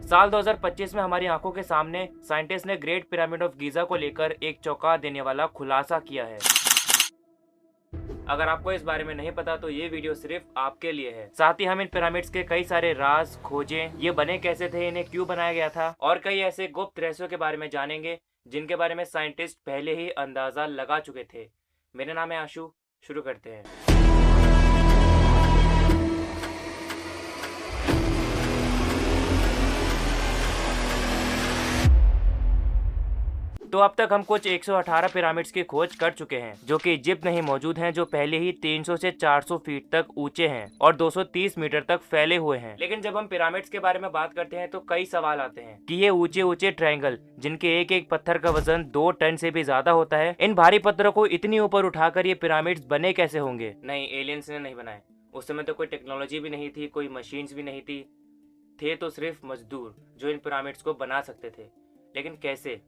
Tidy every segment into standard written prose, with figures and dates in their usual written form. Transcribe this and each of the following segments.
साल 2025 में हमारी आंखों के सामने साइंटिस्ट ने ग्रेट पिरामिड ऑफ गीजा को लेकर एक चौंका देने वाला खुलासा किया है। अगर आपको इस बारे में नहीं पता तो ये वीडियो सिर्फ आपके लिए है। साथ ही हम इन पिरामिड्स के कई सारे राज खोजें, ये बने कैसे थे, इन्हें क्यों बनाया गया था, और कई ऐसे गुप्त रहस्यों के बारे में जानेंगे जिनके बारे में साइंटिस्ट पहले ही अंदाजा लगा चुके थे। मेरा नाम है आशु, शुरू करते हैं। तो अब तक हम कुछ 118 पिरामिड्स की खोज कर चुके हैं जो कि इजिप्ट में ही मौजूद हैं, जो पहले ही 300 से 400 फीट तक ऊंचे हैं और 230 मीटर तक फैले हुए हैं। लेकिन जब हम पिरामिड्स के बारे में बात करते हैं तो कई सवाल आते हैं कि ये ऊंचे ऊंचे ट्रायंगल जिनके एक एक पत्थर का वजन 2 टन से भी ज्यादा होता है, इन भारी पत्थरों को इतनी ऊपर उठाकर ये पिरामिड्स बने कैसे होंगे? नहीं, एलियंस ने नहीं बनाए। उस समय तो कोई टेक्नोलॉजी भी नहीं थी, कोई मशीन्स भी नहीं थी, थे तो सिर्फ मजदूर जो इन पिरामिड्स को बना सकते थे। लेकिन कैसे?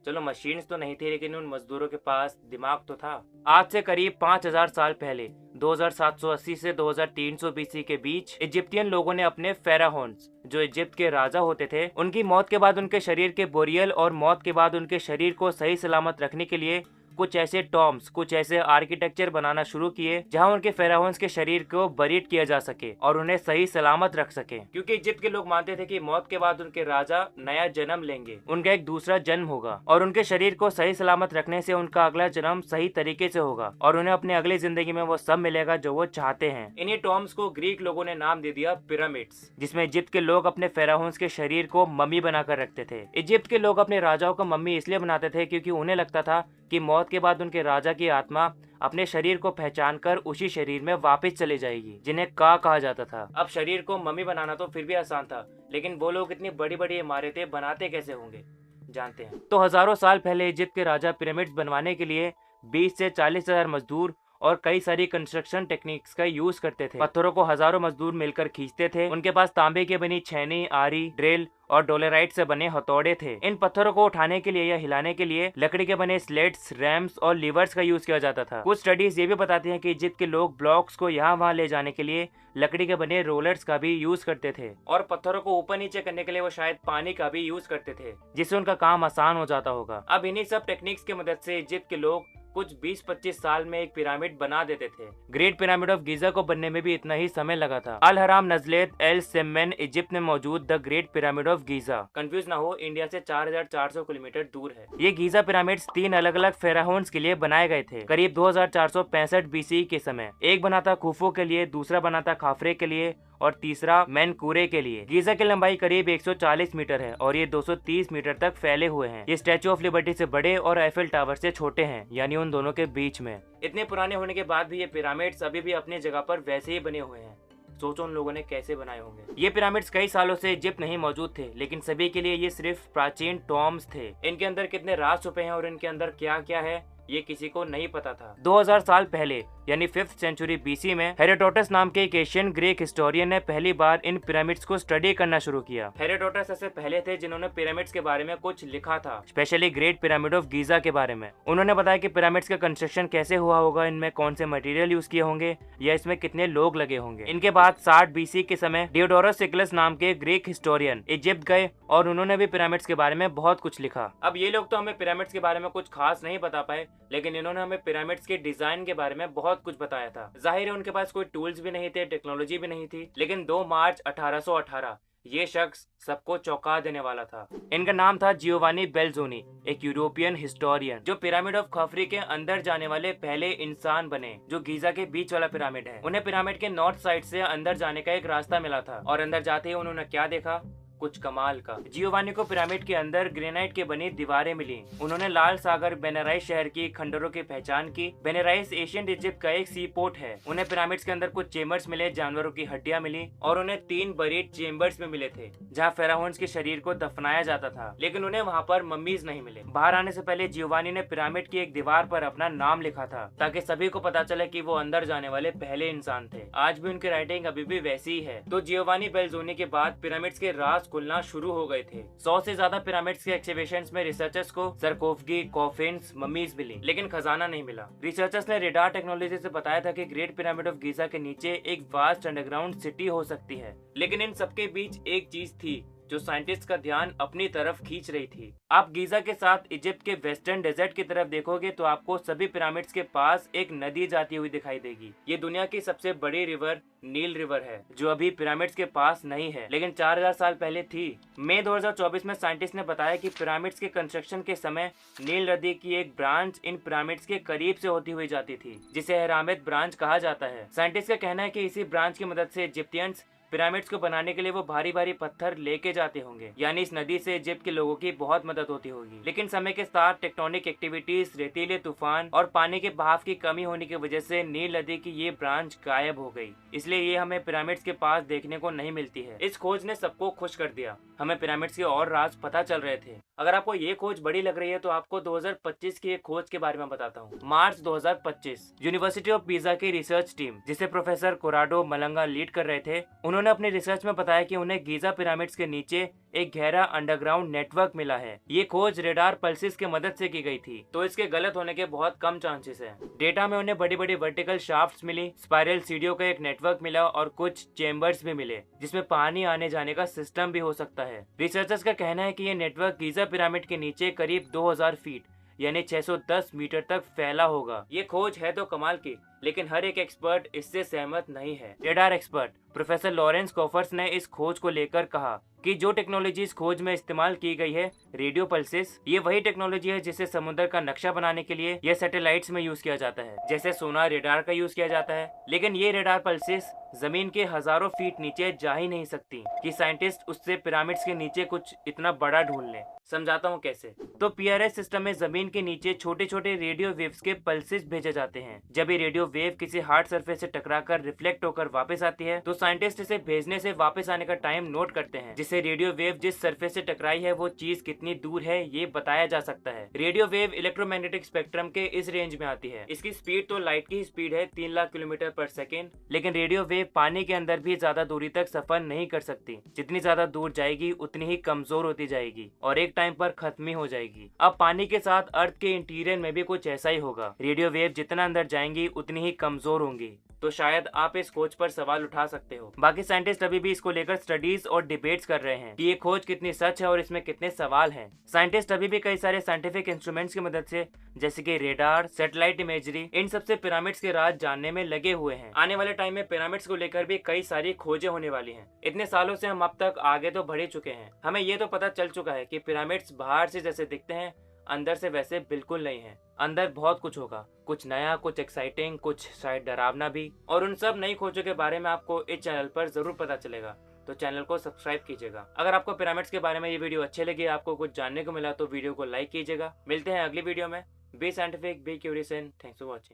चलो मशीन्स तो नहीं थी, लेकिन उन मजदूरों के पास दिमाग तो था। आज से करीब 5000 साल पहले 2780 से 2300 बीसी के बीच इजिप्टियन लोगों ने अपने फेराहोन्स, जो इजिप्ट के राजा होते थे, उनकी मौत के बाद उनके शरीर के बोरियल और मौत के बाद उनके शरीर को सही सलामत रखने के लिए कुछ ऐसे टॉम्स, कुछ ऐसे आर्किटेक्चर बनाना शुरू किए जहां उनके फेराहोन्स के शरीर को बरीड किया जा सके और उन्हें सही सलामत रख सके। क्योंकि इजिप्ट के लोग मानते थे कि मौत के बाद उनके राजा नया जन्म लेंगे, उनका एक दूसरा जन्म होगा और उनके शरीर को सही सलामत रखने से उनका अगला जन्म सही तरीके से होगा और उन्हें अपनी अगली जिंदगी में वो सब मिलेगा जो वो चाहते हैं। इन्हीं टॉम्स को ग्रीक लोगों ने नाम दे दिया पिरामिड्स, जिसमें इजिप्ट के लोग अपने फेराहोन्स के शरीर को मम्मी बनाकर रखते थे। इजिप्ट के लोग अपने राजाओं को मम्मी इसलिए बनाते थे क्योंकि उन्हें लगता था कि मौत के बाद उनके राजा की आत्मा अपने शरीर को पहचानकर उसी शरीर में वापस चली जाएगी, जिन्हें का कहा जाता था। अब शरीर को मम्मी बनाना तो फिर भी आसान था, लेकिन वो लोग इतनी बड़ी बड़ी इमारतें बनाते कैसे होंगे, जानते हैं? तो हजारों साल पहले इजिप्ट के राजा पिरामिड्स बनवाने के लिए 20 से 40 हजार मजदूर और कई सारी कंस्ट्रक्शन टेक्निक्स का यूज करते थे। पत्थरों को हजारों मजदूर मिलकर खींचते थे। उनके पास तांबे की बनी छेनी, आरी, ड्रिल और डोलेराइट से बने हथौड़े थे। इन पत्थरों को उठाने के लिए या हिलाने के लिए लकड़ी के बने स्लेट्स, रैम्स और लीवर्स का यूज किया जाता था। कुछ स्टडीज ये भी बताती हैं कि इजिप्ट के लोग ब्लॉक्स को यहाँ वहाँ ले जाने के लिए लकड़ी के बने रोलर्स का भी यूज करते थे और पत्थरों को ऊपर नीचे करने के लिए वो शायद पानी का भी यूज करते थे, जिससे उनका काम आसान हो जाता होगा। अब इन्हीं सब टेक्निक्स की मदद से इजिप्ट के लोग कुछ 20-25 साल में एक पिरामिड बना देते थे। ग्रेट पिरामिड ऑफ गीजा को बनने में भी इतना ही समय लगा था। अल हराम नजलेत एल सेमेन इजिप्ट में मौजूद the great pyramid of Giza, confuse ना हो, इंडिया से 4400 किलोमीटर दूर है। ये गीजा पिरामिड्स 3 अलग अलग फेराहोन्स के लिए बनाए गए थे करीब 2465 बीसी के समय। एक बना था खुफू के लिए, दूसरा बना था खाफरे के लिए और तीसरा मैनकूरे के लिए। गीजा की लंबाई करीब 140 मीटर है और ये 230 मीटर तक फैले हुए हैं। ये स्टैचू ऑफ लिबर्टी से बड़े और एफिल टावर से छोटे हैं, यानी उन दोनों के बीच में। इतने पुराने होने के बाद भी ये पिरामिड्स अभी भी अपनी जगह पर वैसे ही बने हुए हैं। सोचो उन लोगों ने कैसे बनाए होंगे। ये पिरामिड्स कई सालों से इजिप्ट में ही मौजूद थे, लेकिन सभी के लिए ये सिर्फ प्राचीन टॉम्स थे। इनके अंदर कितने राज छुपे हैं और इनके अंदर क्या क्या है ये किसी को नहीं पता था। 2000 साल पहले यानी 5th सेंचुरी बीसी में हेरोडोटस नाम के एक एशियन ग्रीक हिस्टोरियन ने पहली बार इन पिरामिड्स को स्टडी करना शुरू किया। हेरोडोटस ऐसे पहले थे जिन्होंने पिरामिड्स के बारे में कुछ लिखा था, specially great pyramid of Giza के बारे में। उन्होंने बताया कि पिरामिड्स का कंस्ट्रक्शन कैसे हुआ होगा, इनमें कौन से मटेरियल यूज किए होंगे या इसमें कितने लोग लगे होंगे। इनके बाद 60 बीसी के समय डियोडोरस सिक्लस नाम के ग्रीक हिस्टोरियन इजिप्ट गए और उन्होंने भी पिरामिड्स के बारे में बहुत कुछ लिखा। अब ये लोग तो हमें पिरामिड्स के बारे में कुछ खास नहीं बता पाए, लेकिन इन्होंने हमें पिरामिड्स के डिजाइन के बारे में बहुत कुछ बताया था। जाहिर है उनके पास कोई टूल्स भी नहीं थे, टेक्नोलॉजी भी नहीं थी, लेकिन 2 मार्च 1818 ये शख्स सबको चौंका देने वाला था। इनका नाम था जियोवानी बेल्जोनी, एक यूरोपियन हिस्टोरियन जो पिरामिड ऑफ खफरी के अंदर जाने वाले पहले इंसान बने, जो गीजा के बीच वाला पिरामिड है। उन्हें पिरामिड के नॉर्थ साइड से अंदर जाने का एक रास्ता मिला था और अंदर जाते ही उन्होंने क्या देखा, कुछ कमाल का। जियोवानी को पिरामिड के अंदर ग्रेनाइट की बनी दीवारें मिली। उन्होंने लाल सागर बेनाराइस शहर की खंडरों की पहचान की। बेनाराइस एशियन इजिप्ट का एक सी पोर्ट है। उन्हें पिरामिड्स के अंदर कुछ चेम्बर्स मिले, जानवरों की हड्डियां मिली और उन्हें 3 बरीड चेम्बर्स में मिले थे जहाँ फेराहोन्स के शरीर को दफनाया जाता था, लेकिन उन्हें वहाँ पर मम्मीज नहीं मिले। बाहर आने से पहले जियोवानी ने पिरामिड की एक दीवार पर अपना नाम लिखा था ताकि सभी को पता चले कि वो अंदर जाने वाले पहले इंसान थे। आज भी उनकी राइटिंग अभी भी वैसी ही है। तो जियोवानी बेल्जोनी के बाद पिरामिड्स के राज खुलना शुरू हो गए थे। 100 से ज्यादा पिरामिड्स के एक्सकवेशंस में रिसर्चर्स को सरकोफगी, कॉफिन्स, मम्मीज मिली, लेकिन खजाना नहीं मिला। रिसर्चर्स ने रेडार टेक्नोलॉजी से बताया था कि ग्रेट पिरामिड ऑफ गीजा के नीचे एक वास्ट अंडरग्राउंड सिटी हो सकती है, लेकिन इन सबके बीच एक चीज थी जो साइंटिस्ट का ध्यान अपनी तरफ खींच रही थी। आप गीजा के साथ इजिप्ट के वेस्टर्न डेजर्ट की तरफ देखोगे तो आपको सभी पिरामिड्स के पास एक नदी जाती हुई दिखाई देगी। ये दुनिया की सबसे बड़ी रिवर नील रिवर है, जो अभी पिरामिड्स के पास नहीं है, लेकिन 4000 साल पहले थी। मई 2024 में साइंटिस्ट ने बताया कि पिरामिड्स के कंस्ट्रक्शन के समय नील नदी की एक ब्रांच इन पिरामिड्स के करीब से होती हुई जाती थी, जिसे हेरामेत ब्रांच कहा जाता है। साइंटिस्ट का कहना है कि इसी ब्रांच की मदद से इजिप्टियंस पिरामिड्स को बनाने के लिए वो भारी भारी पत्थर लेके जाते होंगे, यानी इस नदी से इजिप्ट के लोगों की बहुत मदद होती होगी। लेकिन समय के साथ टेक्टोनिक एक्टिविटीज, रेतीले तूफान और पानी के बहाव की कमी होने की वजह से नील नदी की ये ब्रांच गायब हो गई, इसलिए ये हमें पिरामिड्स के पास देखने को नहीं मिलती है। इस खोज ने सबको खुश कर दिया, हमें पिरामिड्स के और राज पता चल रहे थे। अगर आपको ये खोज बड़ी लग रही है तो आपको 2025 की एक खोज के बारे में बताता हूँ। मार्च 2025 यूनिवर्सिटी ऑफ पिज़ा की रिसर्च टीम, जिसे प्रोफेसर कोराडो मलंगा लीड कर रहे थे, उन्होंने अपने रिसर्च में बताया कि उन्हें गीजा पिरामिड्स के नीचे एक गहरा अंडरग्राउंड नेटवर्क मिला है। ये खोज रेडार पल्सेस की मदद से की गई थी, तो इसके गलत होने के बहुत कम चांसेस हैं। डेटा में उन्हें बड़ी बड़ी वर्टिकल शाफ्ट्स मिली, स्पाइरल सीढ़ियों का एक नेटवर्क मिला और कुछ चेम्बर्स भी मिले, जिसमें पानी आने जाने का सिस्टम भी हो सकता है। रिसर्चर्स का कहना है कि ये नेटवर्क गीजा पिरामिड के नीचे करीब 2000 फीट यानी 610 मीटर तक फैला होगा। ये खोज है तो कमाल की, लेकिन हर एक एक्सपर्ट इससे सहमत नहीं है। Radar expert professor Lawrence coffers ने इस खोज को लेकर कहा कि जो टेक्नोलॉजी इस खोज में इस्तेमाल की गई है, रेडियो पल्सेस, ये वही टेक्नोलॉजी है जिसे समुद्र का नक्शा बनाने के लिए या सैटेलाइट्स में यूज किया जाता है, जैसे सोनार रेडार का यूज किया जाता है। लेकिन ये रेडार पल्सेस जमीन के हजारों फीट नीचे जा ही नहीं सकती कि साइंटिस्ट उससे पिरामिड्स के नीचे कुछ इतना बड़ा ढूंढ लें। समझाता हूँ कैसे। तो पीआरएस सिस्टम में जमीन के नीचे छोटे छोटे रेडियो वेव्स के पल्सेस भेजे जाते हैं। जब ये रेडियो वेव किसी हार्ड सरफेस से टकराकर रिफ्लेक्ट होकर वापस आती है, तो साइंटिस्ट इसे भेजने से वापस आने का टाइम नोट करते हैं, जिससे रेडियो वेव जिस सरफेस से टकराई है वो चीज कितनी दूर है ये बताया जा सकता है। रेडियो वेव इलेक्ट्रोमैग्नेटिक स्पेक्ट्रम के इस रेंज में आती है। इसकी स्पीड तो लाइट की स्पीड है 3 लाख किलोमीटर पर सेकेंड, लेकिन रेडियो वेव पानी के अंदर भी ज्यादा दूरी तक सफर नहीं कर सकती। जितनी ज्यादा दूर जाएगी उतनी ही कमजोर होती जाएगी और एक टाइम पर खत्म ही हो जाएगी। अब पानी के साथ अर्थ के इंटीरियर में भी कुछ ऐसा ही होगा। रेडियो वेव जितना अंदर जाएंगी उतनी ही कमजोर होंगी। तो शायद आप इस खोज पर सवाल उठा सकते हो। बाकी साइंटिस्ट अभी भी इसको लेकर स्टडीज और डिबेट्स कर रहे हैं कि ये खोज कितनी सच है और इसमें कितने सवाल हैं। साइंटिस्ट अभी भी कई सारे साइंटिफिक इंस्ट्रूमेंट्स की मदद से, जैसे कि रेडार, सैटेलाइट इमेजरी, इन सबसे पिरामिड्स के राज जानने में लगे हुए हैं। आने वाले टाइम में पिरामिड्स को लेकर भी कई सारी खोजें होने वाली हैं। इतने सालों से हम अब तक आगे तो बढ़ ही चुके हैं। हमें ये तो पता चल चुका है कि पिरामिड्स बाहर से जैसे दिखते हैं, अंदर से वैसे बिल्कुल नहीं है। अंदर बहुत कुछ होगा, कुछ नया, कुछ एक्साइटिंग, कुछ शायद डरावना भी। और उन सब नई खोजों के बारे में आपको इस चैनल पर जरूर पता चलेगा, तो चैनल को सब्सक्राइब कीजिएगा। अगर आपको पिरामिड्स के बारे में ये वीडियो अच्छे लगे, आपको कुछ जानने को मिला, तो वीडियो को लाइक कीजिएगा। मिलते हैं अगली वीडियो में। B scientific, be curious and thanks for watching.